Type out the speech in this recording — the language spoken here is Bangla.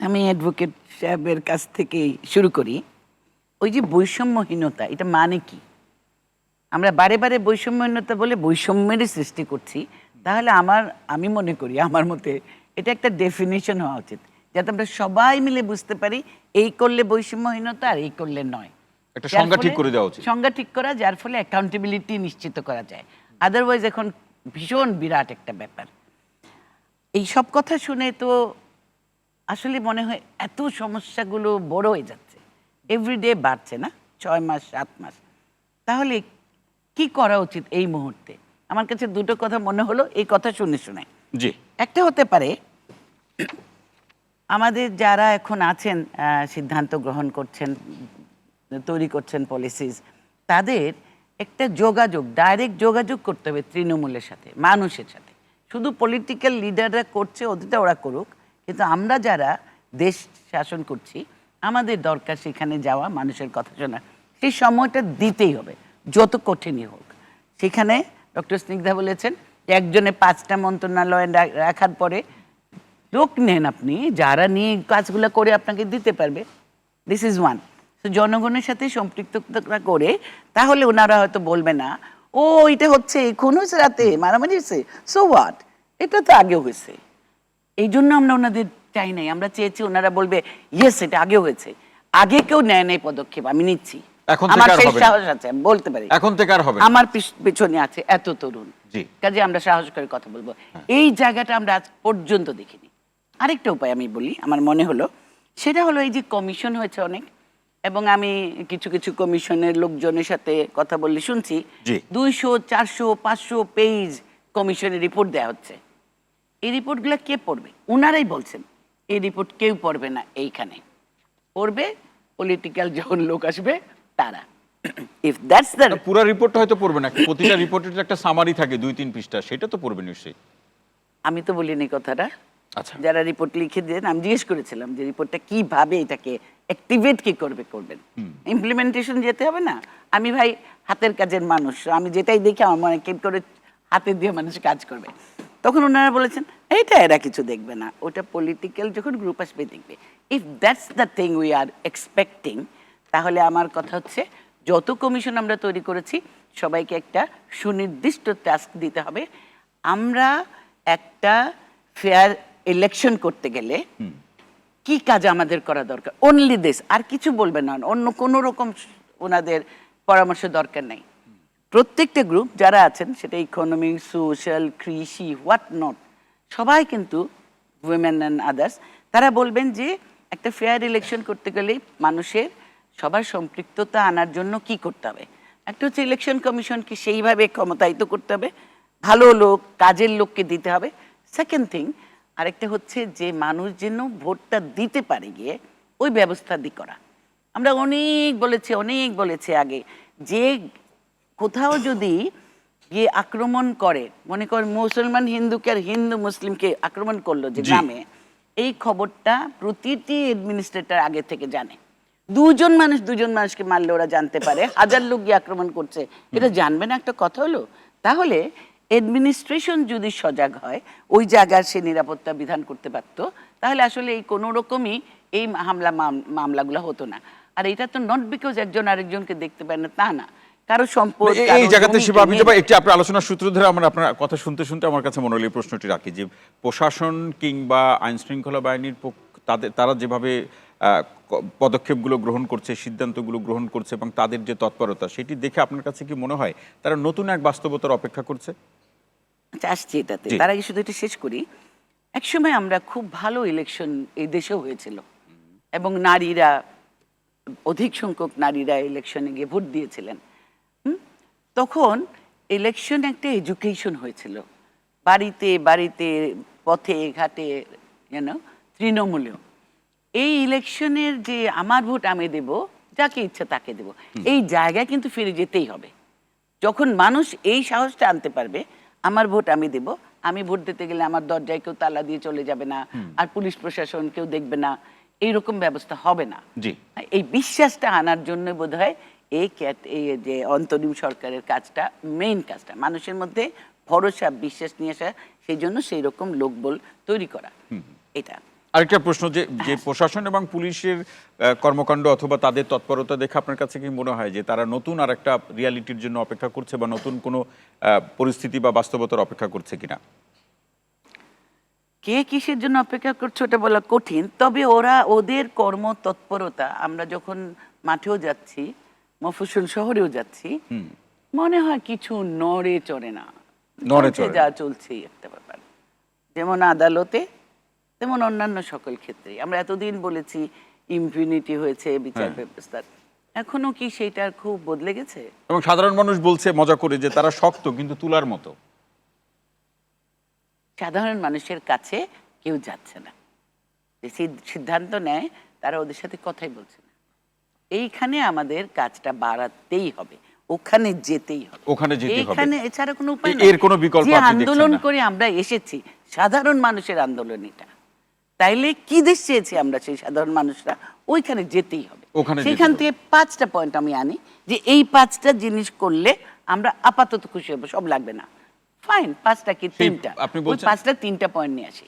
আমি অ্যাডভোকেট সাহেবের কাছ থেকে শুরু করি। ওই যে বৈষম্যহীনতা, এটা মানে কি? আমরা বারে বারে বৈষম্যহীনতা বলে বৈষম্যেরই সৃষ্টি করছি। তাহলে আমি মনে করি আমার মতে এটা একটা ডেফিনিশন হওয়া উচিত, যাতে আমরা সবাই মিলে বুঝতে পারি এই করলে বৈষম্যহীনতা আর এই করলে নয়। একটা যার সংজ্ঞা ফলে- ঠিক করে দেওয়া উচিত। সংজ্ঞা ঠিক করা, যার ফলে অ্যাকাউন্টেবিলিটি নিশ্চিত করা যায়। আদারওয়াইজ এখন ভীষণ বিরাট একটা ব্যাপার। এই সব কথা শুনে তো আসলে মনে হয় এত সমস্যাগুলো বড় হয়ে যাচ্ছে, এভরিডে বাড়ছে না, 6 মাস 7 মাস। তাহলে কি করা উচিত এই মুহূর্তে? আমার কাছে দুটো কথা মনে হলো এই কথা শুনে শুনে। জি, একটা হতে পারে, আমাদের যারা এখন আছেন সিদ্ধান্ত গ্রহণ করছেন, তৈরি করছেন পলিসিস, তাদের একটা যোগাযোগ, ডাইরেক্ট যোগাযোগ করতে হবে তৃণমূলের সাথে, মানুষের সাথে। শুধু পলিটিক্যাল লিডাররা করছে, ওদেরটা ওরা করুক, কিন্তু আমরা যারা দেশ শাসন করছি আমাদের দরকার সেখানে যাওয়া, মানুষের কথা শোনা। সেই সময়টা দিতেই হবে, যত কঠিনই হোক। সেখানে ডক্টর স্নিগ্ধা বলেছেন যে একজনে 5টা মন্ত্রণালয় রাখার পরে লোক নেন আপনি, যারা নিয়ে কাজগুলো করে আপনাকে দিতে পারবে। This is one. তো জনগণের সাথে সম্পৃক্ততা করে, তাহলে ওনারা হয়তো বলবে না ও এটা হচ্ছে এখন হয়েছে, রাতে মারামারি হয়েছে, সো হোয়াট, এটা তো আগেও হয়েছে। এই জন্য আমরা ওনাদের চাই নাই, আমরা চেয়েছি ওনারা বলবে ইয়েস এটা আগেও হয়েছে, আগে কেউ নেয় নাই পদক্ষেপ, আমি নিচ্ছি, এখন থেকে আমার আর সেই হবে না। সাহস আছে, আমি বলতে পারি এখন থেকে আর হবে না। আমার পেছনে আছে এত তরুণ, জি। কাজে আমরা সাহস করে কথা বলবো। এই জায়গাটা আমরা আজ পর্যন্ত দেখিনি। আরেকটা উপায় আমি বলি, আমার মনে হলো, সেটা হলো এই যে কমিশন হয়েছে অনেক, এবং আমি কিছু কিছু কমিশনের লোকজনের সাথে কথা বললে শুনছি জি। 200 400 500 পেজ কমিশনের রিপোর্ট দেওয়া হচ্ছে। এই রিপোর্টগুলো কে পড়বে? ওনারাই বলছেন এই রিপোর্ট কেউ পড়বে না, এইখানে পড়বে পলিটিক্যাল যখন লোক আসবে তারা। ইফ দ্যাটস দ্য, পুরো রিপোর্টটা হয়তো পড়বে না, প্রতিটা রিপোর্টের একটা সামারি থাকে 2-3 পৃষ্ঠা, সেটা তো পড়বে নিশ্চয়ই। আমি তো বলিনি কথাটা। আচ্ছা, যারা রিপোর্ট লিখে দেন, আমি জিজ্ঞেস করেছিলাম যে রিপোর্টটা কিভাবে এটাকে অ্যাক্টিভেট কি করবেন, ইমপ্লিমেন্টেশন যেতে হবে না। আমি ভাই হাতের কাজের মানুষ, আমি যেটাই দেখি আমার মনে কি করে হাতে দিয়ে মানুষ কাজ করবে। তখন ওনারা বলেছেন এইটা এরা কিছু দেখবে না, ওটা পলিটিক্যাল যখন গ্রুপ আসবে দেখবে। If that's the thing we are expecting, তাহলে আমার কথা হচ্ছে যত কমিশন আমরা তৈরি করেছি সবাইকে একটা সুনির্দিষ্ট টাস্ক দিতে হবে। আমরা একটা ফেয়ার ইলেকশন করতে গেলে কি কাজ আমাদের করা দরকার, অনলি দিস, আর কিছু বলবে না, অন্য কোনো রকম ওনাদের পরামর্শ দরকার নেই। প্রত্যেকটা গ্রুপ যারা আছেন, সেটা ইকোনমিক, সোশ্যাল, কৃষি, হোয়াট নট, সবাই কিন্তু উইমেন অ্যান্ড আদার্স, তারা বলবেন যে একটা ফেয়ার ইলেকশন করতে গেলে মানুষের সবার সম্পৃক্ততা আনার জন্য কি করতে হবে। একটা হচ্ছে ইলেকশন কমিশনকে সেইভাবে ক্ষমতায়িত করতে হবে, ভালো লোক, কাজের লোককে দিতে হবে। সেকেন্ড থিং, আরেকটা হচ্ছে যে মানুষ যেন ভোটটা দিতে পারে গিয়ে ওই ব্যবস্থা করা। আমরা অনেক বলেছি আগে যে কোথাও যদি গিয়ে আক্রমণ করে, মনে করেন মুসলমান হিন্দুকে আর হিন্দু মুসলিমকে আক্রমণ করলো যে জি। গ্রামে, এই খবরটা প্রতিটি অ্যাডমিনিস্ট্রেটর আগে থেকে জানে। দুজন মানুষকে মারলে ওরা জানতে পারে, 1000 লোক গিয়ে আক্রমণ করছে, এটা জানবে না, একটা কথা হলো। তাহলে অ্যাডমিনিস্ট্রেশন যদি সজাগ হয়, ওই জায়গার সে নিরাপত্তা বিধান করতে পারত, তাহলে আসলে এই কোনো রকমই এই মামলাগুলো হতো না। আর এটা তো নট বিকজ একজন আরেকজনকে দেখতে পায় না, তা না, কারো সম্পদ, এই কারো জায়গাতে জমি শিবা, আমি জমিয়ে- যাবো একটি আপনার আলোচনার সূত্র ধরে। আমরা আপনার কথা শুনতে শুনতে আমার কাছে মনে হলো এই প্রশ্নটি রাখি যে প্রশাসন কিংবা আইন শৃঙ্খলা বাহিনীর তারা যেভাবে পদক্ষেপগুলো গ্রহণ করছে, সিদ্ধান্তগুলো গ্রহণ করছে এবং তাদের যে তৎপরতা, সেটি দেখে আপনার কাছে কি মনে হয় তারা নতুন এক বাস্তবতার অপেক্ষা করছে? আচ্ছা, আসছি এটাতে। জি। তার আগে শুধু এটা শেষ করি। একসময় আমরা খুব ভালো ইলেকশন এই দেশেও হয়েছিল, এবং নারীরা, অধিক সংখ্যক নারীরা ইলেকশনে গিয়ে ভোট দিয়েছিলেন। তখন ইলেকশন একটা এডুকেশন হয়েছিল, বাড়িতে বাড়িতে, পথে ঘাটে, তৃণমূলেও। এই ইলেকশনের যে আমার ভোট আমি দেব, যাকে ইচ্ছা তাকে দেব, এই জায়গায় কিন্তু ফিরে যেতেই হবে। যখন মানুষ এই সাহসটা আনতে পারবে, আমার ভোট আমি দেব, আমি ভোট দিতে গেলে আমার দরজায় কেউ তালা দিয়ে চলে যাবে না, আর পুলিশ প্রশাসন কেউ দেখবে না, এইরকম ব্যবস্থা হবে না। জি। এই বিশ্বাসটা আনার জন্য বোধহয় এই যে অন্তরিম সরকারের কাজটা, মেইন কাজটা, মানুষের মধ্যে ভরসা বিশ্বাস নিয়ে আসা, সেই জন্য সেই রকম লোকবল তৈরি করা। এটা আরেকটা প্রশ্ন, যে যে প্রশাসন এবং পুলিশের কর্মকাণ্ড অথবা তাদের তৎপরতা দেখে আপনার কাছে কি মনে হয় যে তারা নতুন আর একটা রিয়ালিটির জন্য অপেক্ষা করছে বা নতুন কোনো পরিস্থিতি বা বাস্তবতার অপেক্ষা করছে কিনা? কে কিসের জন্য অপেক্ষা করছে ওটা বলা কঠিন, তবে ওদের কর্ম তৎপরতা, আমরা যখন মাঠেও যাচ্ছি, মফস্বল শহরেও যাচ্ছি, মনে হয় কিছু নড়ে চড়ে না, নড়ে চলছে চড়ে না। যা চলছেই একটা ব্যাপার। যেমন আদালতে, তেমন অন্যান্য সকল ক্ষেত্রে আমরা এতদিন বলেছি ইমপিউনিটি হয়েছে বিচার ব্যবস্থার, এখনো কি সেটা খুব বদলে গেছে? এবং সাধারণ মানুষ বলছে মজা করে যে তারা শক্ত কিন্তু তুলার মতো। সাধারণ মানুষের কাছে কেউ যাচ্ছে না, যে সিদ্ধান্ত নেয় তারা ওদের সাথে কথাই বলছে না। এইখানে আমাদের কাজটা বাড়াতেই হবে, ওখানে যেতেই হবে, ওখানে যেতে হবে। এইখানে এছাড়া কোনো উপায় এর কোনো বিকল্প যে আপনি দেখছেন আন্দোলন না? করে আমরা এসেছি, সাধারণ মানুষের আন্দোলন এটা, তাইলে কি দেশ চেয়েছি আমরা সেই সাধারণ মানুষরা, ওইখানে যেতেই হবে। ওখানে যেতে সেখান হবে। থেকে 5টা পয়েন্ট আমি আনি, যে এই 5টা জিনিস করলে আমরা আপাতত খুশি হবো, সব লাগবে না, ফাইন, 5টা কি 3টা, আপনি ওই বলছেন 5টা 3টা পয়েন্ট নিয়ে আসি।